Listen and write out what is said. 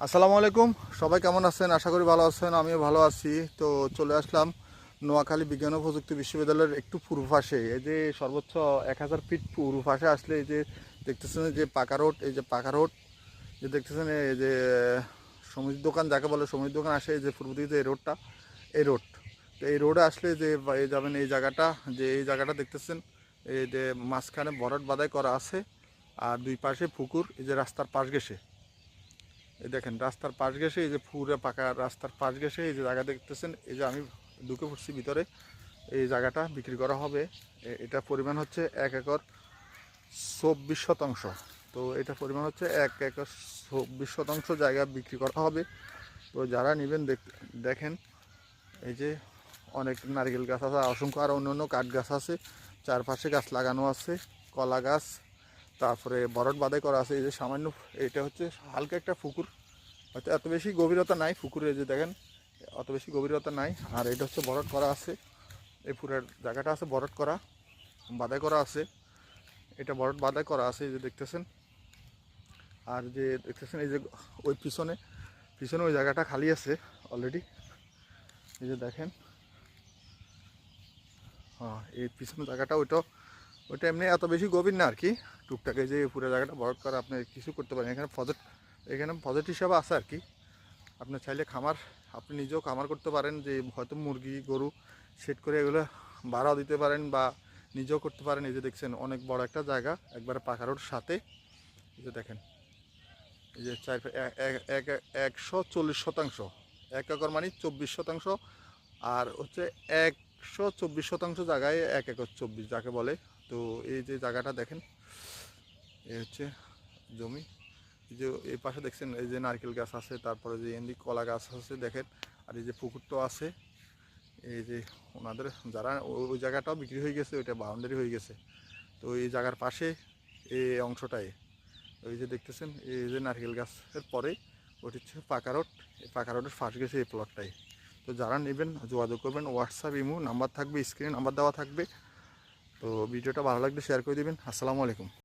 আসসালামু আলাইকুম। সবাই কেমন আছেন? আশা করি ভালো আছেন, আমিও ভালো আছি। তো চলে আসলাম নোয়াখালী বিজ্ঞান ও প্রযুক্তি বিশ্ববিদ্যালয়ের একটু পূর্ব পাশে, এই যে সর্বোচ্চ 1000 ফিট পূর্ব পাশে আসলে এই যে দেখতেছেন যে পাকা রোড, এই যে পাকা রোড যে দেখতেছেন, এই যে সমুদ্র দোকান যাকে বলে, সমুদ্র দোকান আসে এই যে পূর্ব দিকে যে এই রোডটা, এই রোড। তো এই রোডে আসলে যে এই যাবেন এই জায়গাটা, যে এই জায়গাটা দেখতেছেন, এই যে মাঝখানে বরট বাদাই করা আছে আর দুই পাশে পুকুর, এই যে রাস্তার পাশ ঘেঁষে, এই দেখেন রাস্তার পাশ ঘেঁষে, এই যে পুরো পাকা রাস্তার পাশ ঘেঁষে এই যে জায়গা দেখতেছেন, এই যে আমি ঢুকে পড়ছি ভিতরে। এই জায়গাটা বিক্রি করা হবে। এটা পরিমাণ হচ্ছে 1 একর 24 শতাংশ। তো এটা পরিমাণ হচ্ছে 1 একর 24 শতাংশ জায়গা বিক্রি করা হবে। তো যারা নেবেন দেখেন, এই যে অনেক নারকেল গাছ আছে, অসংখ্য আর অন্য অন্য কাঠ গাছ আছে, চারপাশে গাছ লাগানো আছে, কলা গাছ, তারপরে বরট বাদাই করা আছে। এই যে সামান্য, এটা হচ্ছে হালকা একটা পুকুর, হয়তো এত বেশি গভীরতা নাই পুকুরে, যে দেখেন অত বেশি গভীরতা নাই। আর এটা হচ্ছে বরট করা আছে, এই পুরের জায়গাটা আছে বরট করা, বাদাই করা আছে, এটা বরট বাদাই করা আছে, এই যে দেখতেছেন। আর যে দেখতেছেন এই যে ওই পিছনে পিছনে ওই জায়গাটা খালি আছে অলরেডি, এই যে দেখেন। হ্যাঁ, এই পিছনে জায়গাটা ওইটা এমনি এত বেশি গভীর না আর কি, টুকটাক। এই যে পুরো জায়গাটা বরট করা, আপনি কিছু করতে পারেন এখানে প্রজেক্ট হিসাবে আছে আর কি। আপনি চাইলে খামার, আপনি নিজেও খামার করতে পারেন, যে হয়তো মুরগি গরু সেট করে এগুলো ভাড়াও দিতে পারেন বা নিজেও করতে পারেন। এই যে দেখছেন অনেক বড় একটা জায়গা, একবারে পাকা রোড সাথে। এই যে দেখেন, এই যে 140 শতাংশ, 1 একর মানে 24 শতাংশ। আর হচ্ছে 124 শতাংশ জায়গায় 1 একর 24 যাকে বলে। তো এই যে জায়গাটা দেখেন, এই হচ্ছে জমি। এই যে এই পাশে দেখছেন এই যে নারকেল গাছ আছে, তারপরে যে এমনি কলা গাছ আছে দেখেন। আর এই যে পুকুরটাও আছে, এই যে ওনাদের যারা ওই জায়গাটাও বিক্রি হয়ে গেছে, ওইটা বাউন্ডারি হয়ে গেছে। তো এই জায়গার পাশে এই অংশটায় ওই যে দেখতেছেন, এই যে নারকেল গাছের পরে ওটি হচ্ছে পাকা রোড, এই পাকা রোডের ফার্স্ট গেছে এই প্লটটাই। তো যারা নেবেন যোগাযোগ করবেন, হোয়াটসঅ্যাপ ইমো নাম্বার থাকবে, স্ক্রিনে নাম্বার দেওয়া থাকবে। তো ভিডিওটা ভালো লাগলে শেয়ার করে দেবেন। আসসালামু আলাইকুম।